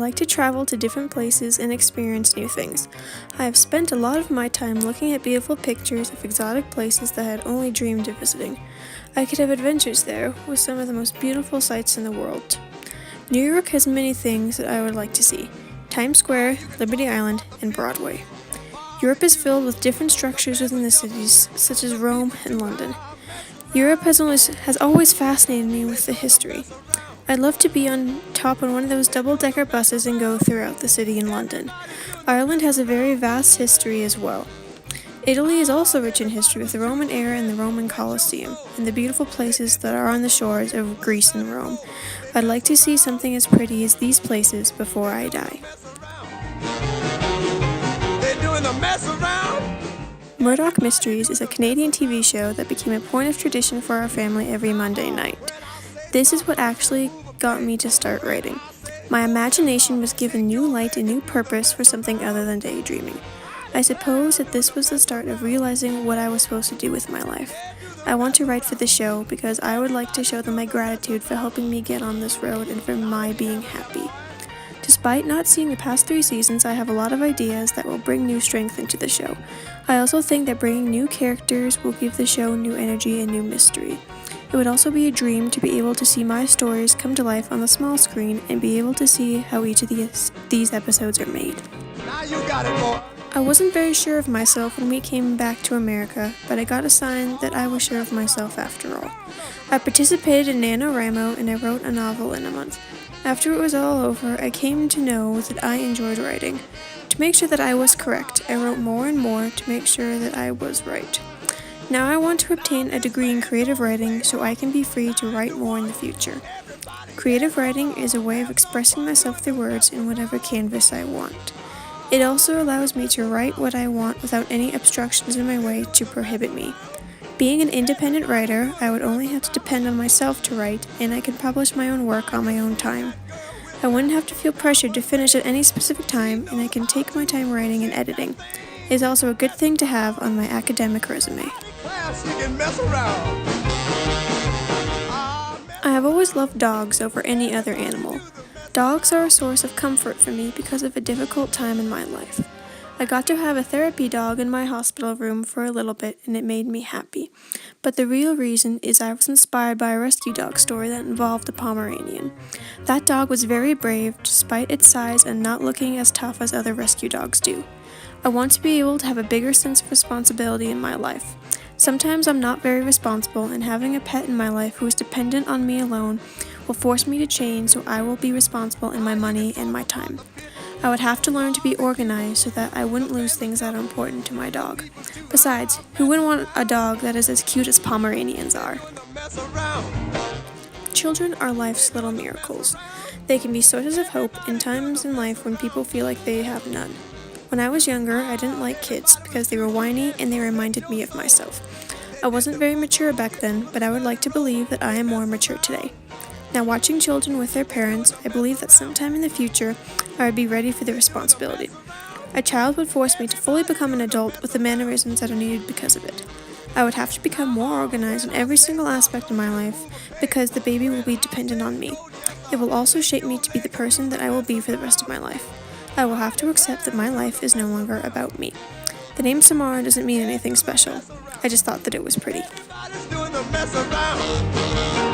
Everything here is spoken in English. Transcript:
like to travel to different places and experience new things. I have spent a lot of my time looking at beautiful pictures of exotic places that I had only dreamed of visiting. I could have adventures there with some of the most beautiful sights in the world. New York has many things that I would like to see: Times Square, Liberty Island, and Broadway. Europe is filled with different structures within the cities, such as Rome and London. Europe has always fascinated me with the history. I'd love to be on top on one of those double-decker buses and go throughout the city in London. Ireland has a very vast history as well. Italy is also rich in history with the Roman era and the Roman Colosseum, and the beautiful places that are on the shores of Greece and Rome. I'd like to see something as pretty as these places before I die. They're doing a mess around. Murdoch Mysteries is a Canadian TV show that became a point of tradition for our family every Monday night. This is what actually got me to start writing. My imagination was given new light and new purpose for something other than daydreaming. I suppose that this was the start of realizing what I was supposed to do with my life. I want to write for the show because I would like to show them my gratitude for helping me get on this road and for my being happy. Despite not seeing the past 3 seasons, I have a lot of ideas that will bring new strength into the show. I also think that bringing new characters will give the show new energy and new mystery. It would also be a dream to be able to see my stories come to life on the small screen and be able to see how each of these episodes are made. Now you got it, boy. I wasn't very sure of myself when we came back to America, but I got a sign that I was sure of myself after all. I participated in NaNoWriMo and I wrote a novel in a month. After it was all over, I came to know that I enjoyed writing. To make sure that I was correct, I wrote more and more to make sure that I was right. Now I want to obtain a degree in creative writing so I can be free to write more in the future. Creative writing is a way of expressing myself through words in whatever canvas I want. It also allows me to write what I want without any obstructions in my way to prohibit me. Being an independent writer, I would only have to depend on myself to write, and I can publish my own work on my own time. I wouldn't have to feel pressured to finish at any specific time, and I can take my time writing and editing. It is also a good thing to have on my academic resume. Class, you can mess around. I have always loved dogs over any other animal. Dogs are a source of comfort for me because of a difficult time in my life. I got to have a therapy dog in my hospital room for a little bit and it made me happy. But the real reason is I was inspired by a rescue dog story that involved a Pomeranian. That dog was very brave despite its size and not looking as tough as other rescue dogs do. I want to be able to have a bigger sense of responsibility in my life. Sometimes I'm not very responsible, and having a pet in my life who is dependent on me alone will force me to change, so I will be responsible in my money and my time. I would have to learn to be organized so that I wouldn't lose things that are important to my dog. Besides, who wouldn't want a dog that is as cute as Pomeranians are? Mess around. Children are life's little miracles. They can be sources of hope in times in life when people feel like they have none. When I was younger, I didn't like kids because they were whiny and they reminded me of myself. I wasn't very mature back then, but I would like to believe that I am more mature today. Now, watching children with their parents, I believe that sometime in the future, I would be ready for the responsibility. A child would force me to fully become an adult with the mannerisms that are needed because of it. I would have to become more organized in every single aspect of my life because the baby will be dependent on me. It will also shape me to be the person that I will be for the rest of my life. I will have to accept that my life is no longer about me. The name Samara doesn't mean anything special. I just thought that it was pretty. Everybody's doing the mess around.